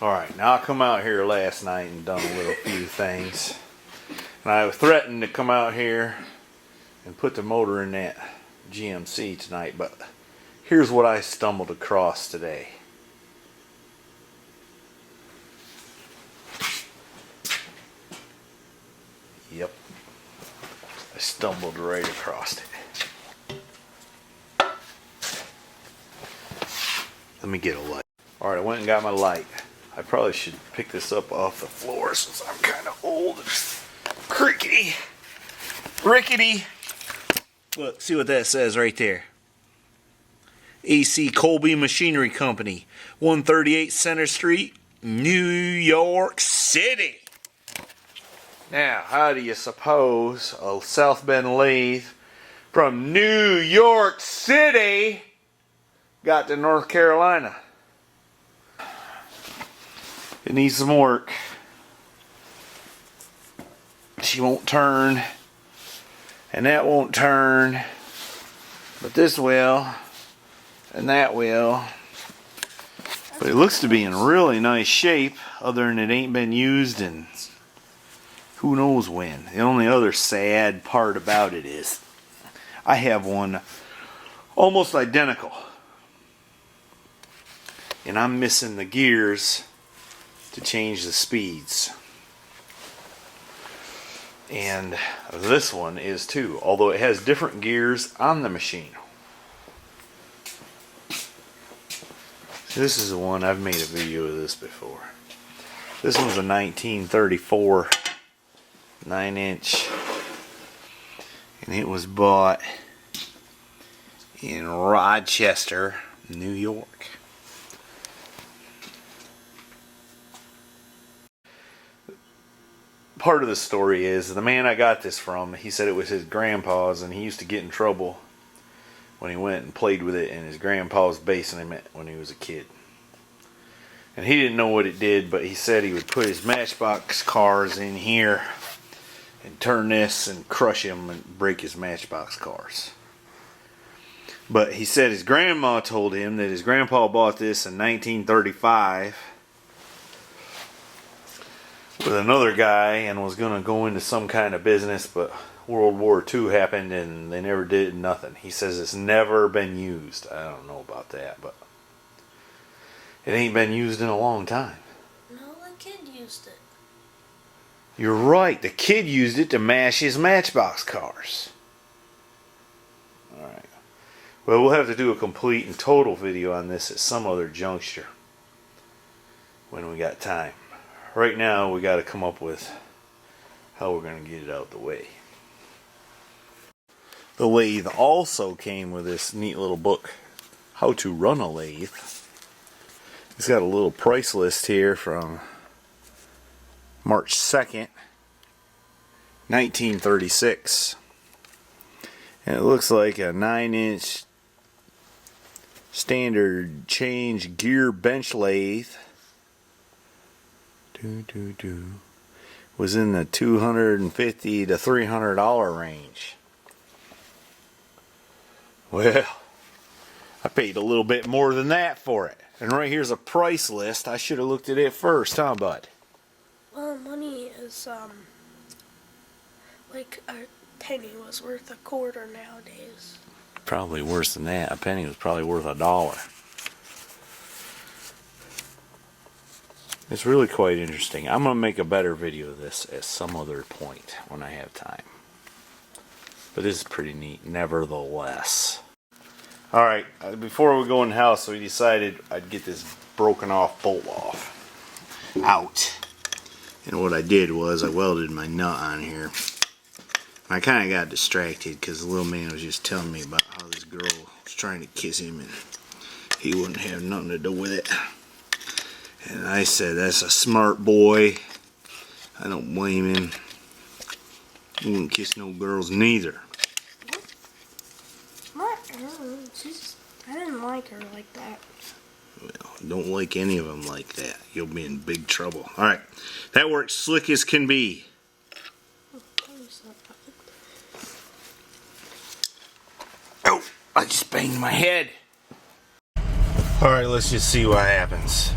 Alright, now I come out here last night and done a little few things. And I threatened to come out here and put the motor in that GMC tonight, but here's what I stumbled across today. Yep. I stumbled right across it. Let me get a light. Alright, I went and got my light. I probably should pick this up off the floor since I'm kind of old and crickety. Rickety. Look, see what that says right there. AC Colby Machinery Company, 138 Center Street, New York City. Now, how do you suppose a South Bend lathe from New York City got to North Carolina? It needs some work. She won't turn, and that won't turn, but this will, and that will. But it looks to be in really nice shape, other than it ain't been used in who knows when. The only other sad part about it is I have one almost identical, and I'm missing the gears to change the speeds. And this one is too, although it has different gears on the machine. This is the one, I've made a video of this before. This one's a 1934 9-inch, and it was bought in Rochester, New York. Part of the story is the man I got this from, he said it was his grandpa's, and he used to get in trouble when he went and played with it, and his grandpa was basing him when he was a kid. And he didn't know what it did, but he said he would put his Matchbox cars in here and turn this and crush him and break his Matchbox cars. But he said his grandma told him that his grandpa bought this in 1935 with another guy and was going to go into some kind of business, but World War II happened and they never did nothing. He says it's never been used. I don't know about that, but it ain't been used in a long time. No, the kid used it. You're right. The kid used it to mash his Matchbox cars. Alright. Well, we'll have to do a complete and total video on this at some other juncture when we got time. Right now, we got to come up with how we're going to get it out the way. The lathe also came with this neat little book, How to Run a Lathe. It's got a little price list here from March 2nd, 1936. And it looks like a 9-inch standard change gear bench lathe. Was in the $250 to $300 range. Well, I paid a little bit more than that for it. And right here's a price list. I should have looked at it first, huh, bud? Well, money is, like a penny was worth a quarter nowadays. Probably worse than that. A penny was probably worth $1. It's really quite interesting. I'm going to make a better video of this at some other point when I have time. But this is pretty neat, nevertheless. Alright, before we go in the house, we decided I'd get this broken off bolt out. And what I did was I welded my nut on here. I kind of got distracted because the little man was just telling me about how this girl was trying to kiss him and he wouldn't have nothing to do with it. And I said, that's a smart boy. I don't blame him. He wouldn't kiss no girls neither. What? I didn't like her like that. Well, don't like any of them like that. You'll be in big trouble. Alright, that works slick as can be. Oh, I just banged my head. Alright, let's just see what happens.